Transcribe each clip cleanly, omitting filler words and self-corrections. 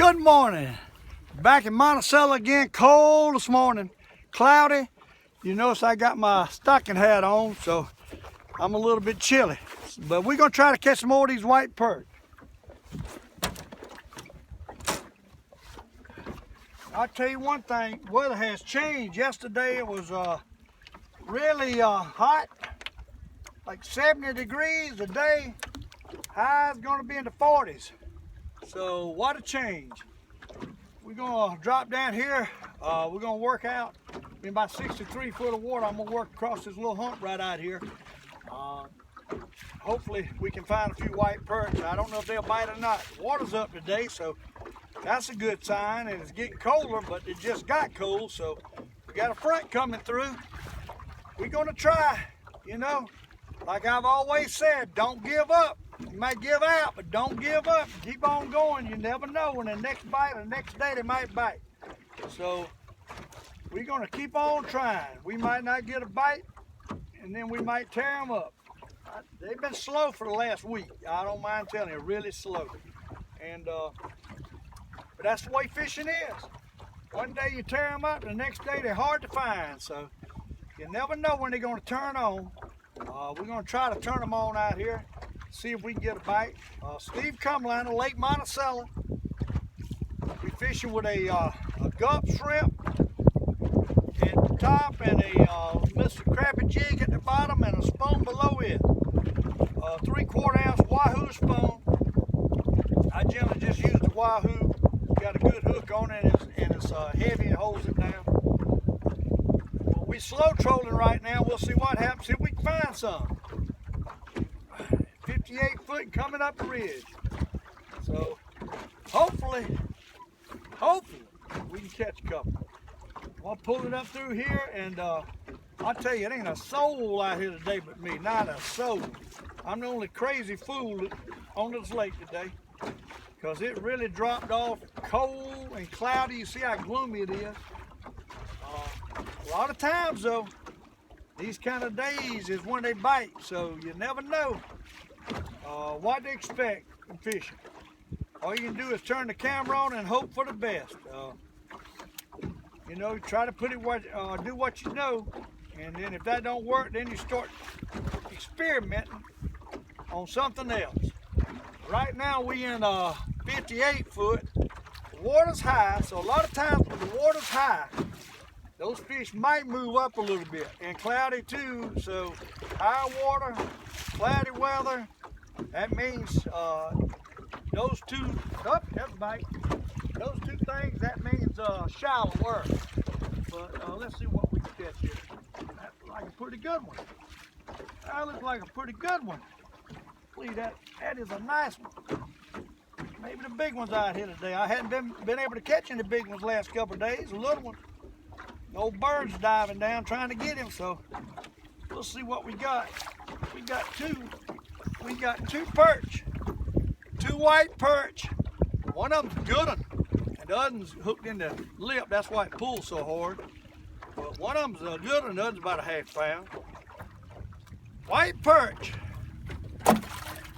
Good morning. Back in Monticello again. Cold this morning. Cloudy. You notice I got my stocking hat on, so I'm a little bit chilly. But we're going to try to catch some more of these white perch. I'll tell you one thing, weather has changed. Yesterday it was really hot, like 70 degrees. Today, high is going to be in the 40s. So what a change. We're going to drop down here. We're going to work out in about 63 foot of water. I'm going to work across this little hump right out here. Hopefully we can find a few white perch. I don't know if they'll bite or not. The water's up today, so that's a good sign. And it's getting colder, but it just got cold, so we got a front coming through. We're going to try, you know, like I've always said, don't give up. You might give out, but don't give up. Keep on going. You never know when the next bite or the next day they might bite. So we're going to keep on trying. We might not get a bite, and then we might tear them up. They've been slow for the last week. I don't mind telling you, really slow. And but that's the way fishing is. One day you tear them up, the next day they're hard to find. So you never know when they're going to turn on. We're going to try to turn them on out here. See if we can get a bite. Steve Comalander, Lake Monticello. We're fishing with a gulp shrimp at the top and a Mr. Crappie jig at the bottom and a spoon below it. 3/4 ounce Wahoo spoon. I generally just use the Wahoo. Got a good hook on it and it's heavy and holds it down. Well, we're slow trolling right now. We'll see what happens if we can find some. 58 foot coming up the ridge. So hopefully we can catch a couple. I'll pull it up through here and I'll tell you, it ain't a soul out here today but me, not a soul. I'm the only crazy fool on this lake today because it really dropped off cold and cloudy. You see how gloomy it is. A lot of times though, these kind of days is when they bite, so you never know what to expect from fishing. All you can do is turn the camera on and hope for the best. You know, try to put it do what you know, and then if that don't work, then you start experimenting on something else. Right now we in 58 foot. The water's high, so a lot of times when the water's high, those fish might move up a little bit, and cloudy too. So high water, cloudy weather, that means those two, that's bite. Those two things, that means shallow work. But let's see what we can catch here. That looks like a pretty good one. That looks like a pretty good one. Please, that is a nice one. Maybe the big one's out here today. I hadn't been able to catch any big ones the last couple of days. A little one. The old bird's diving down trying to get him, so we'll see what we got. We got two perch. Two white perch. One of them's a good one, and the other's hooked in the lip. That's why it pulls so hard. But one of them's a good one, the other's about a ½ pound. White perch.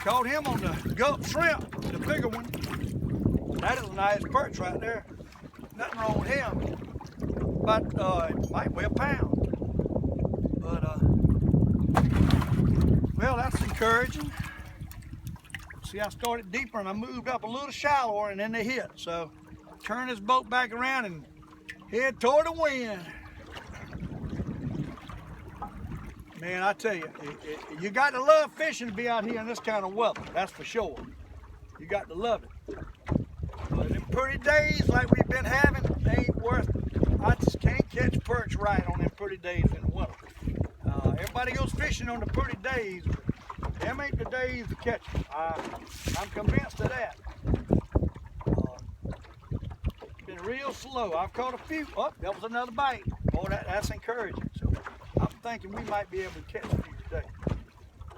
Caught him on the gulp shrimp, the bigger one. That is a nice perch right there. Nothing wrong with him. But it might weigh a pound. But well, that's encouraging. See, I started deeper and I moved up a little shallower and then they hit. So turn this boat back around and head toward the wind. Man, I tell you, you got to love fishing to be out here in this kind of weather. That's for sure. You got to love it. But them pretty days like we've been having, they ain't worth it. I just can't catch perch right on them pretty days in the winter. Everybody goes fishing on the pretty days. Them ain't the days to catch them. I'm convinced of that. It's been real slow. I've caught a few. Oh, that was another bite. Boy, that's encouraging. So I'm thinking we might be able to catch a few today.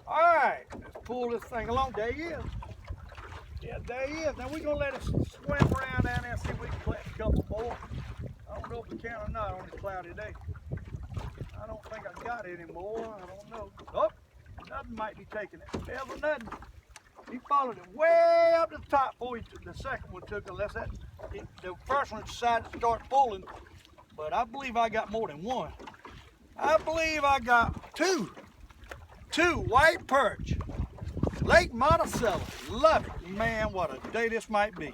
All right, let's pull this thing along. There he is. Yeah, there he is. Now we're going to let it swim around down there and see if we can catch a couple more. I don't know if we can or not on this cloudy day. I don't think I got any more. I don't know. Oh, nothing might be taking it. There's nothing. He followed it way up to the top before the second one took, unless the first one decided to start pulling. But I believe I got more than one. I believe I got two white perch. Lake Monticello. Love it. Man, what a day this might be.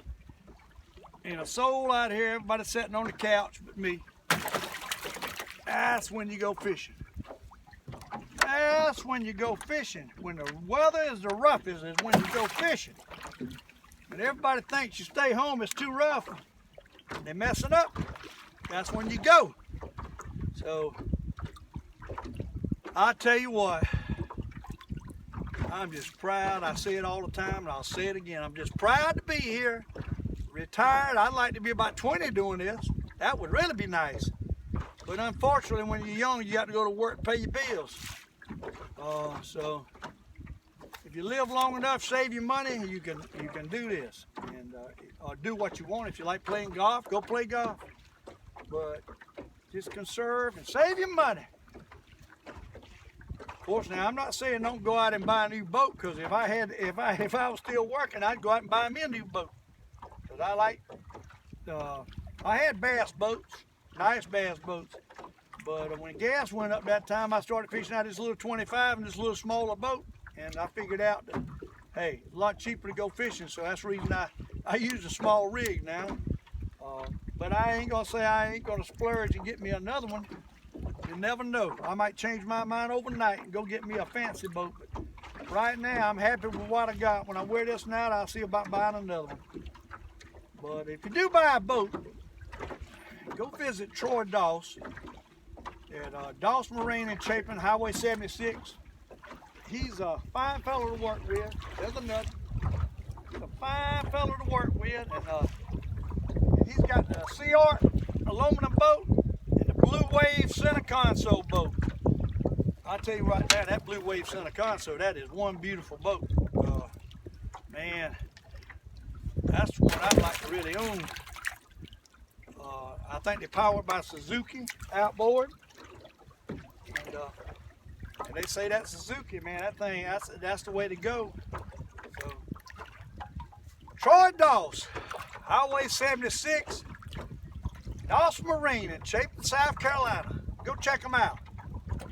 Ain't a soul out here, everybody sitting on the couch but me. That's when you go fishing. That's when you go fishing. When the weather is the roughest is when you go fishing. And everybody thinks you stay home, it's too rough. They're messing up. That's when you go. So, I tell you what, I'm just proud. I say it all the time and I'll say it again. I'm just proud to be here. Retired. I'd like to be about 20 doing this. That would really be nice. But unfortunately, when you're young, you got to go to work and pay your bills. So if you live long enough, save your money, you can do this and do what you want. If you like playing golf, go play golf. But just conserve and save your money. Of course, now I'm not saying don't go out and buy a new boat, because if I was still working, I'd go out and buy me a new boat. Because I had bass boats, nice bass boats. But when gas went up that time, I started fishing out this little 25 and this little smaller boat. And I figured out that, hey, it's a lot cheaper to go fishing. So that's the reason I use a small rig now. But I ain't gonna say I ain't gonna splurge and get me another one. You never know. I might change my mind overnight and go get me a fancy boat. But right now, I'm happy with what I got. When I wear this out, I'll see about buying another one. But if you do buy a boat, go visit Troy Doss at Doss Marine in Chapin, Highway 76. He's a fine fellow to work with. There's another. He's a fine fellow to work with, and he's got the CR aluminum boat and the Blue Wave center console boat. I tell you right now, that Blue Wave center console, that is one beautiful boat. Man, that's one I'd like to really own. I think they're powered by Suzuki outboard. And they say that Suzuki, man, that thing, that's the way to go. So, Troy Doss, Highway 76, Doss Marine in Chapin, South Carolina. Go check them out.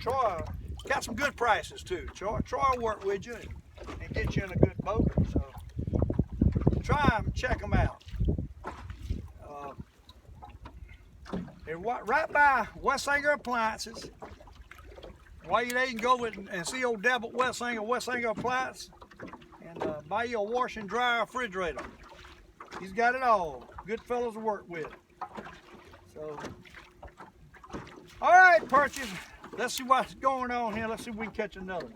Troy got some good prices too. Troy will work with you and get you in a good boat. So try them and check them out. They're right by Wessanger Appliances. While you're there, you can go and see old Deb at Wessanger Appliance, and buy you a wash and dryer refrigerator. He's got it all. Good fellows to work with. So, all right, perches. Let's see what's going on here. Let's see if we can catch another one.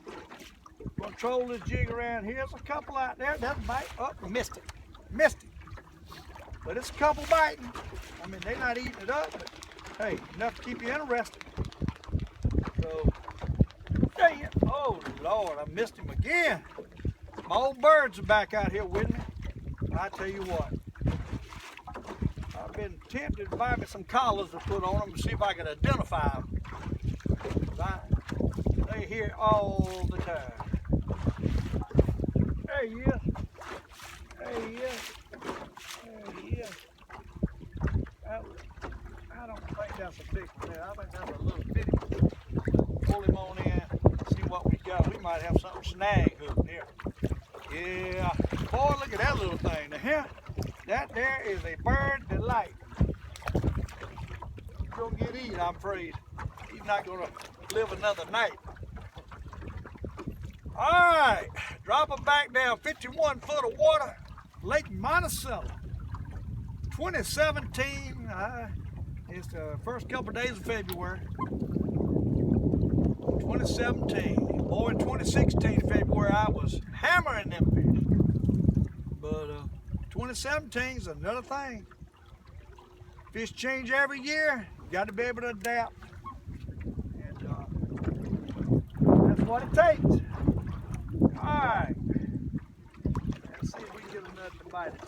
Control this jig around here. There's a couple out there. That's a bite. Oh, missed it. But it's a couple biting. I mean, they're not eating it up, but hey, enough to keep you interested. So, dang it. Oh, Lord, I missed him again. My old birds are back out here with me. I tell you what, I've been tempted to buy me some collars to put on them to see if I can identify them. They're here all the time. There he is. There he is. There he is. I don't think that's a big one there. I think that's a little bitty one. Pull him on in, see what we got. We might have something snag hooked here. Yeah. Boy, look at that little thing. Now, that there is a bird delight. He's gonna get eaten, I'm afraid. He's not gonna live another night. All right, drop him back down, 51 foot of water, Lake Monticello, 2017. It's the first couple of days of February. 2017. Boy, in 2016 February, I was hammering them fish. But 2017 is another thing. Fish change every year. You got to be able to adapt. And that's what it takes. Alright. Let's see if we can get another to bite it.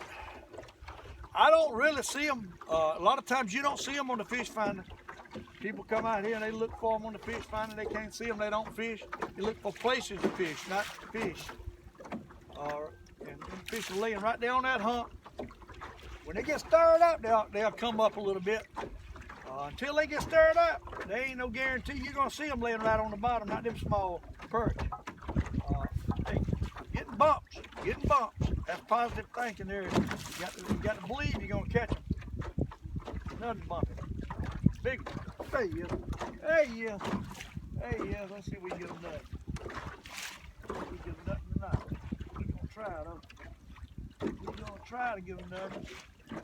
I don't really see them. A lot of times you don't see them on the fish finder. People come out here and they look for them on the fish finder. They can't see them, they don't fish. You look for places to fish, not fish. fish are laying right there on that hump. When they get stirred up, they'll come up a little bit. Until they get stirred up, there ain't no guarantee you're gonna see them laying right on the bottom, not them small perch. Hey, getting bumps. That's positive thinking there. You got to believe you're gonna catch them. Nothing bumpy. Big one. There he is. Let's see if we can get him nut. We get him nut tonight. We're gonna try though. We're gonna try to give him nut. I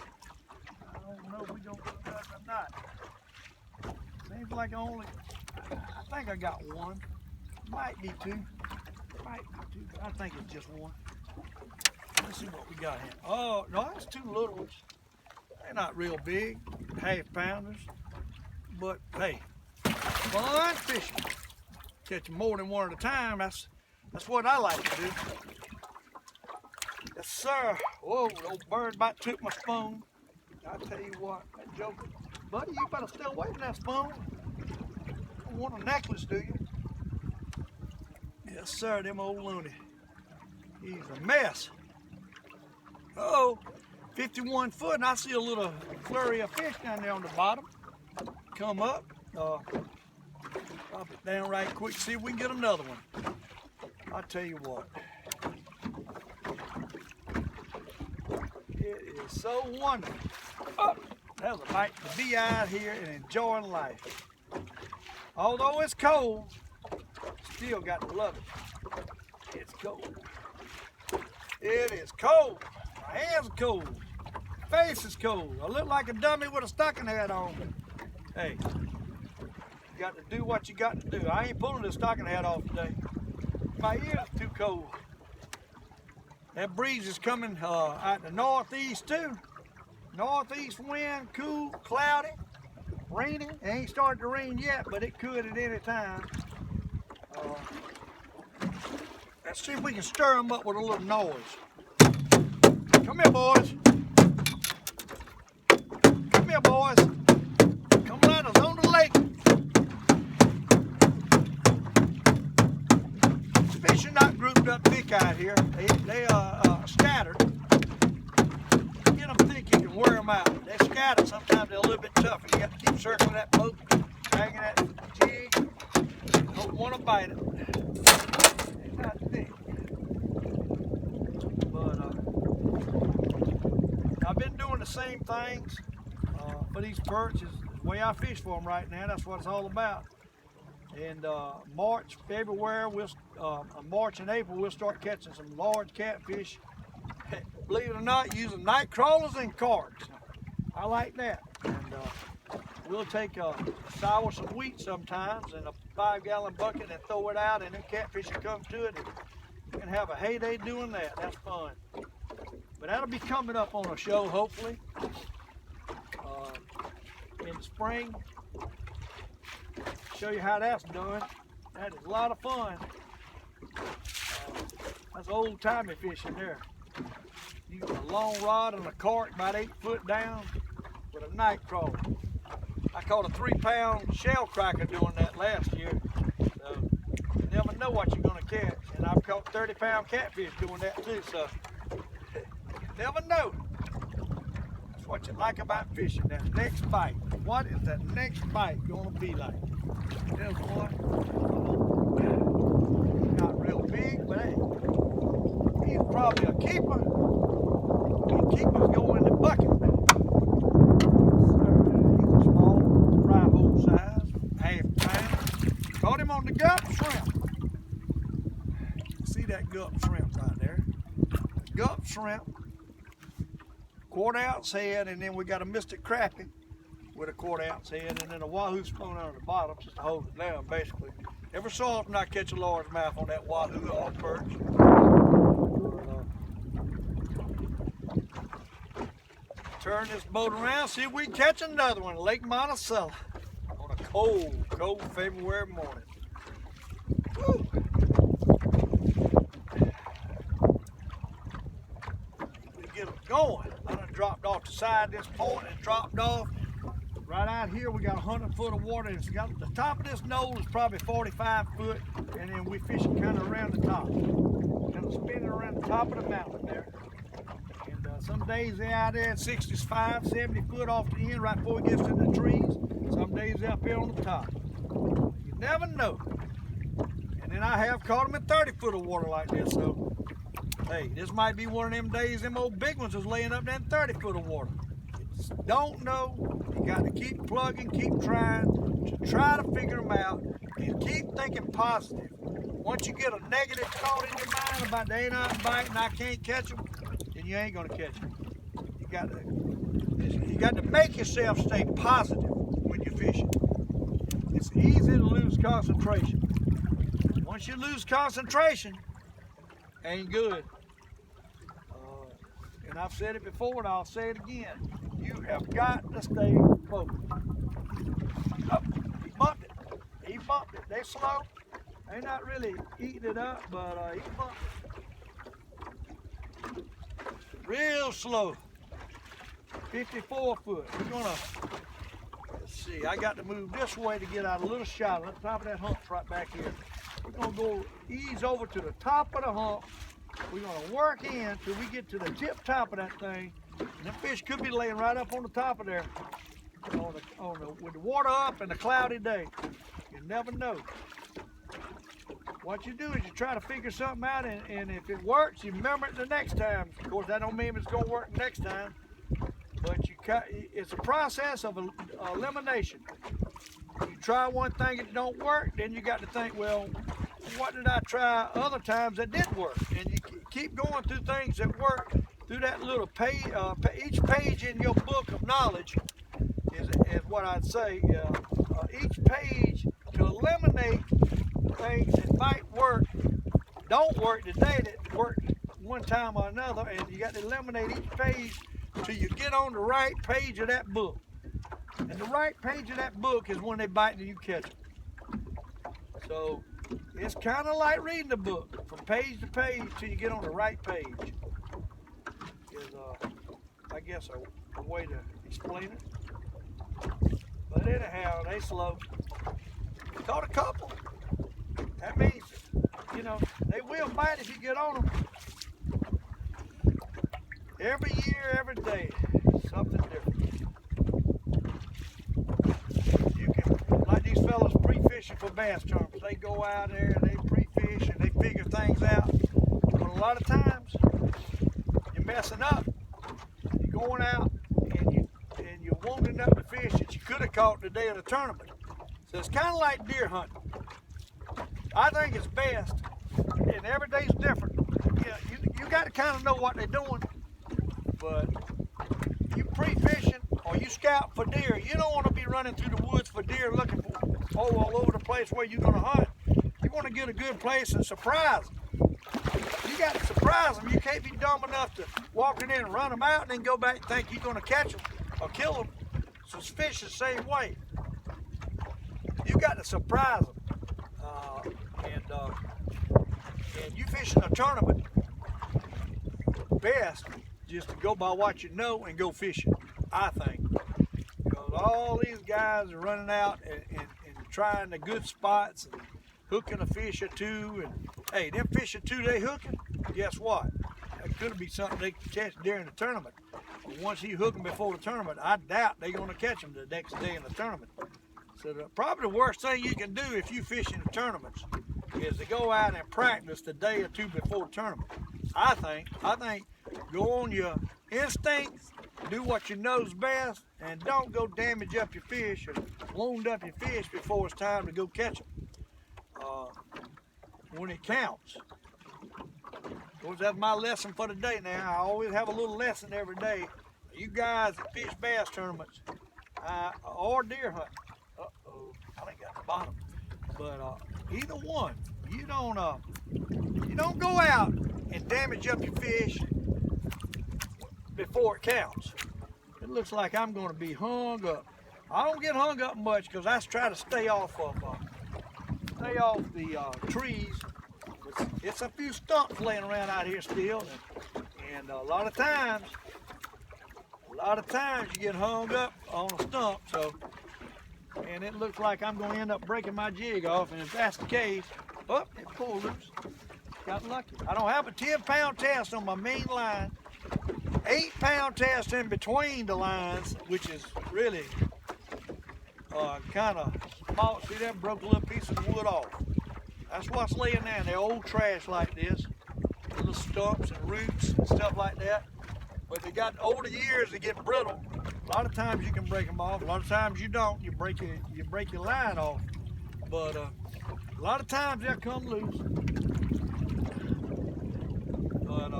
don't know if we're gonna get him nut or not. Seems like I think I got one. Might be two. But I think it's just one. Let's see what we got here. Oh, no, that's two little ones. They're not real big, half-pounders. But, hey, fun fishing. Catching more than one at a time, that's what I like to do. Yes, sir. Whoa, the old bird about took my spoon. I tell you what, that joker. Buddy, you better stay away from that spoon. You don't want a necklace, do you? Yes, sir, them old loony. He's a mess. Uh-oh, 51 foot, and I see a little flurry of fish down there on the bottom. Come up, drop it down right quick, see if we can get another one. I'll tell you what. It is so wonderful. Oh, that was a night to be out here and enjoying life. Although it's cold, still got to love it. It's cold. It is cold. My hands are cold. My face is cold. I look like a dummy with a stocking hat on. Hey, you got to do what you got to do. I ain't pulling this stocking hat off today. My ears are too cold. That breeze is coming out the northeast too. Northeast wind, cool, cloudy, raining. It ain't started to rain yet, but it could at any time. Let's see if we can stir them up with a little noise. Come here, boys. Come here, boys. Come let us on the lake. Fish are not grouped up thick out here. They are scattered. Get them thick, you can wear them out. They're scattered. Sometimes they're a little bit tougher. You got to keep circling that boat, hanging that jig. Don't want to bite it. They're not thick. But I've been doing the same things for these perch. Is the way I fish for them right now. That's what it's all about. And March, February, March and April, we'll start catching some large catfish. Believe it or not, using night crawlers and carts. I like that. And we'll take sour some wheat sometimes in a 5-gallon bucket and throw it out, and then catfish will come to it. And you can have a heyday doing that. That's fun. But that'll be coming up on a show, hopefully, in the spring. Show you how that's done. That is a lot of fun. That's old-timey fishing there. You got a long rod and a cart about 8 foot down with a night crawler. I caught a 3-pound shell cracker doing that last year. So you never know what you're gonna catch. And I've caught 30-pound catfish doing that too, so you never know. That's what you like about fishing, that next bite. What is that next bite gonna be like? There's one. Not real big, but hey, he's probably a keeper. And keepers go in the bucket. He's a small, fry hole size, half-pound. Caught him on the gup shrimp. See that gup shrimp right there? Gup shrimp, 1/4 ounce head, and then we got a Mystic crappie with a 1/4 ounce head, and then a wahoo spoon on the bottom just to hold it down, basically. Every so often I catch a largemouth on that wahoo off perch. Turn this boat around, see if we can catch another one, Lake Monticello, on a cold, cold February morning. Woo. We get them going. I done dropped off the side of this point and dropped off. Right out here, we got 100 foot of water, and it's got the top of this knoll is probably 45 foot, and then we fishing kind of around the top, kind of spinning around the top of the mountain there. Some days they're out there at 65, 70 foot off the end right before it gets to the trees. Some days they're up here on the top. You never know. And then I have caught them in 30 foot of water like this. So, hey, this might be one of them days them old big ones is laying up there in 30 foot of water. You just don't know. You got to keep plugging, keep trying to try to figure them out, and keep thinking positive. Once you get a negative thought in your mind about they ain't not biting, I can't catch them, then you ain't gonna catch them. You got to make yourself stay positive when you're fishing. It's easy to lose concentration. Once you lose concentration, ain't good. And I've said it before, and I'll say it again. You have got to stay focused. Oh, he bumped it. He bumped it. They slow. They're not really eating it up, but he bumped it. Real slow. 54 foot. We're gonna, let's see, I got to move this way to get out a little shot on the top of that hump right back here. We're gonna go ease over to the top of the hump. We're gonna work in till we get to the tip top of that thing. And them fish could be laying right up on the top of there with the water up and a cloudy day. You never know. What you do is you try to figure something out, and if it works, you remember it the next time. Of course, that don't mean it's going to work next time, but it's a process of elimination. You try one thing, it don't work, then you got to think, well, what did I try other times that did work? And you keep going through things that work through that little page. Each page in your book of knowledge is what I'd say. Each page to eliminate things that might work, don't work today, that worked one time or another, and you got to eliminate each page till you get on the right page of that book. And the right page of that book is when they bite and you catch them. So it's kind of like reading the book from page to page till you get on the right page. Is I guess a way to explain it. But anyhow, they slow. Caught a couple. That means, you know, they will bite if you get on them. Every year, every day, something different. You can, like these fellas pre-fishing for bass tournaments, they go out there and they pre-fish and they figure things out. But a lot of times, you're messing up. You're going out and you're wanting up the fish that you could have caught the day of the tournament. So it's kind of like deer hunting. I think it's best, and every day's different. Yeah, you got to kind of know what they're doing, but you pre-fishing or you scout for deer. You don't want to be running through the woods for deer looking for all over the place where you're going to hunt. You want to get a good place and surprise them. You got to surprise them. You can't be dumb enough to walk in there and run them out and then go back and think you're going to catch them or kill them. So fish the same way. You got to surprise them. And you fishing a tournament, best just to go by what you know and go fishing, I think. Because all these guys are running out and trying the good spots and hooking a fish or two. And hey, them fish or two they hooking, guess what? It could be something they can catch during the tournament. But once you hook them before the tournament, I doubt they're going to catch them the next day in the tournament. So probably the worst thing you can do if you fish in the tournaments is to go out and practice the day or two before the tournament. I think go on your instincts, do what you know's best, and don't go damage up your fish or wound up your fish before it's time to go catch them. When it counts. Of course, that's my lesson for the day now. I always have a little lesson every day. You guys that fish bass tournaments or deer hunting. Uh-oh, I think got the bottom. But either one, you don't go out and damage up your fish before it counts. It looks like I'm going to be hung up. I don't get hung up much because I try to stay off the trees. It's a few stumps laying around out here still, and a lot of times you get hung up on a stump. So. And it looks like I'm going to end up breaking my jig off, and if that's the case, it pulled loose. Got lucky. I don't have a 10-pound test on my main line, 8-pound test in between the lines, which is really kind of small. See that? Broke a little piece of wood off. That's what's laying down there, old trash like this. Little stumps and roots and stuff like that. But they got over the years, they get brittle. A lot of times you can break them off. A lot of times you don't. You break your line off. But a lot of times they'll come loose. But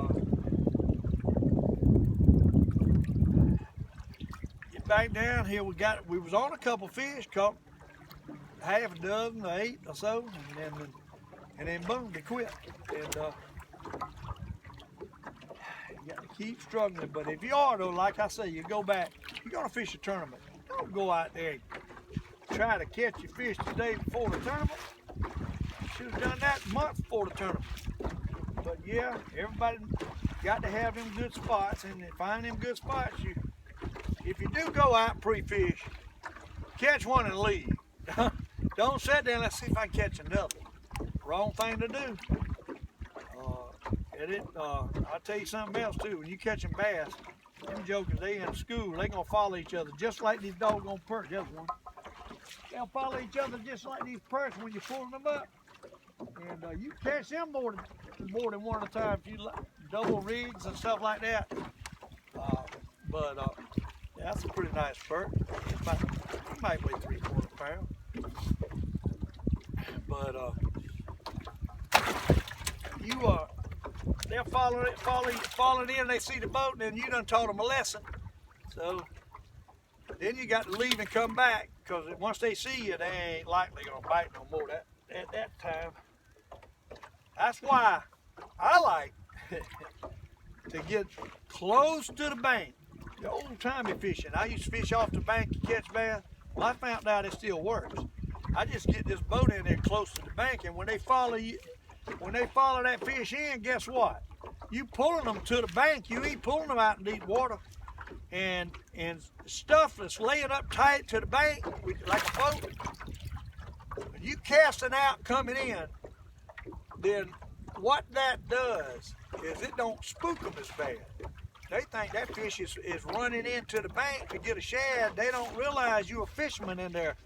get back down here. We was on a couple fish, caught half a dozen, 8 or so, and then boom, they quit. And you got to keep struggling. But if you are though, like I say, you go back. You're gonna fish a tournament. Don't go out there and try to catch your fish the day before the tournament. You should have done that months before the tournament. But yeah, everybody got to have them good spots, and find them good spots. If you do go out pre-fish, catch one and leave. Don't sit there and let's see if I can catch another. Wrong thing to do. I'll tell you something else too. When you catching bass, them jokers, they in school, they gonna follow each other just like these doggone perch. There's one. They'll follow each other just like these perch when you're pulling them up. And you catch them more than one at a time if you double rigs and stuff like that. But that's a pretty nice perch. It might weigh 3/4 pounds. But they'll follow it in. They see the boat, and then you done taught them a lesson. So then you got to leave and come back, because once they see you, they ain't likely gonna bite no more at that time. That's why I like to get close to the bank. The old-timey fishing. I used to fish off the bank to catch bass. Well, I found out it still works. I just get this boat in there close to the bank, and when they follow that fish in, guess what? You pulling them to the bank. You ain't pulling them out in deep water. And stuff that's laying up tight to the bank, like a boat, when you casting out coming in, then what that does is it don't spook them as bad. They think that fish is running into the bank to get a shad. They don't realize you're a fisherman in there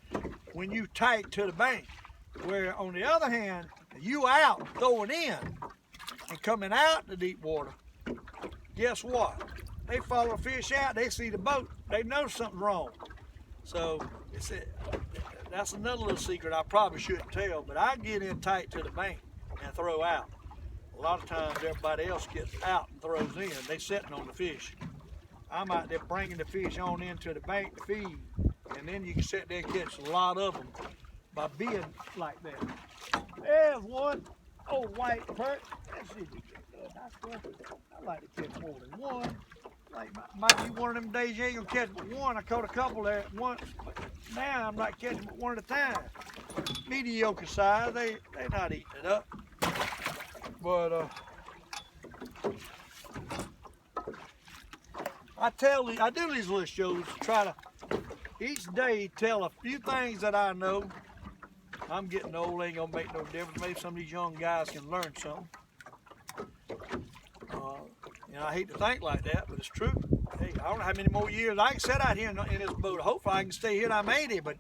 when you tight to the bank. Where on the other hand, you out throwing in and coming out the deep water, guess what? They follow a fish out, they see the boat, they know something's wrong. So that's another little secret I probably shouldn't tell, but I get in tight to the bank and throw out. A lot of times everybody else gets out and throws in. They sitting on the fish. I'm out there bringing the fish on into the bank to feed, and then you can sit there and catch a lot of them by being like that. There's one old white perch. Let's see if we get that. That's good. I like to catch more than one. Like might be one of them days you ain't gonna catch but one. I caught a couple there at once, but now I'm not catching but one at a time. Mediocre size. They're not eating it up. But I do these little shows to try to each day tell a few things that I know. I'm getting old, ain't gonna make no difference. Maybe some of these young guys can learn something. I hate to think like that, but it's true. Hey, I don't know how many more years I can sit out here in this boat. Hopefully I can stay here till I'm 80, but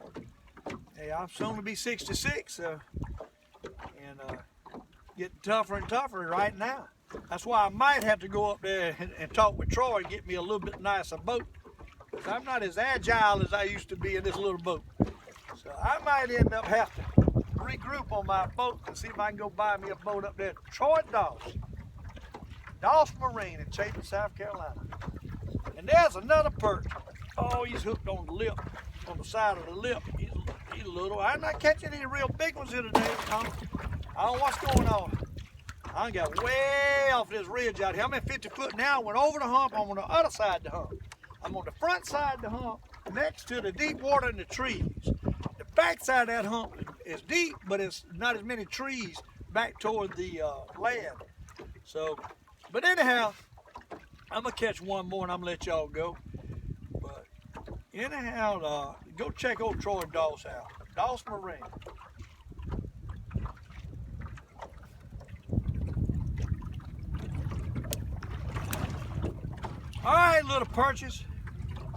hey, I'm soon to be 66, and getting tougher and tougher right now. That's why I might have to go up there and talk with Troy and get me a little bit nicer boat. Because I'm not as agile as I used to be in this little boat. So I might end up having to regroup on my boat and see if I can go buy me a boat up there. Troy Dawes Marine in Chapin, South Carolina. And there's another perch. Oh, he's hooked on the lip, on the side of the lip. He's little. I'm not catching any real big ones here today, Tom. I don't know what's going on. I got way off this ridge out here. I'm at 50 foot now. I went over the hump. I'm on the other side of the hump. I'm on the front side of the hump next to the deep water and the trees. The back side of that hump is deep, but it's not as many trees back toward the land. So, but anyhow, I'm going to catch one more and I'm going to let y'all go. But anyhow, go check old Troy Dawes out. Dawes Marine. All right, little perches.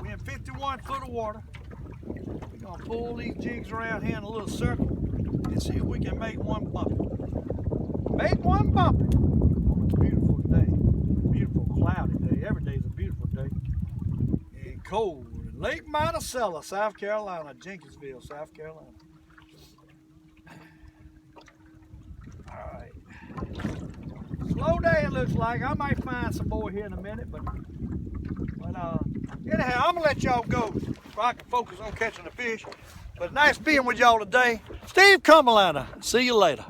We're in 51 foot of water. We're gonna pull these jigs around here in a little circle and see if we can make one bump. Make one bump. It's a beautiful day. Beautiful cloudy day. Every day is a beautiful day. And cold. Lake Monticello, South Carolina. Jenkinsville, South Carolina. All right. Slow day it looks like. I might find some more here in a minute, but anyhow, I'm gonna let y'all go so I can focus on catching the fish. But nice being with y'all today. Steve Comalander. See you later.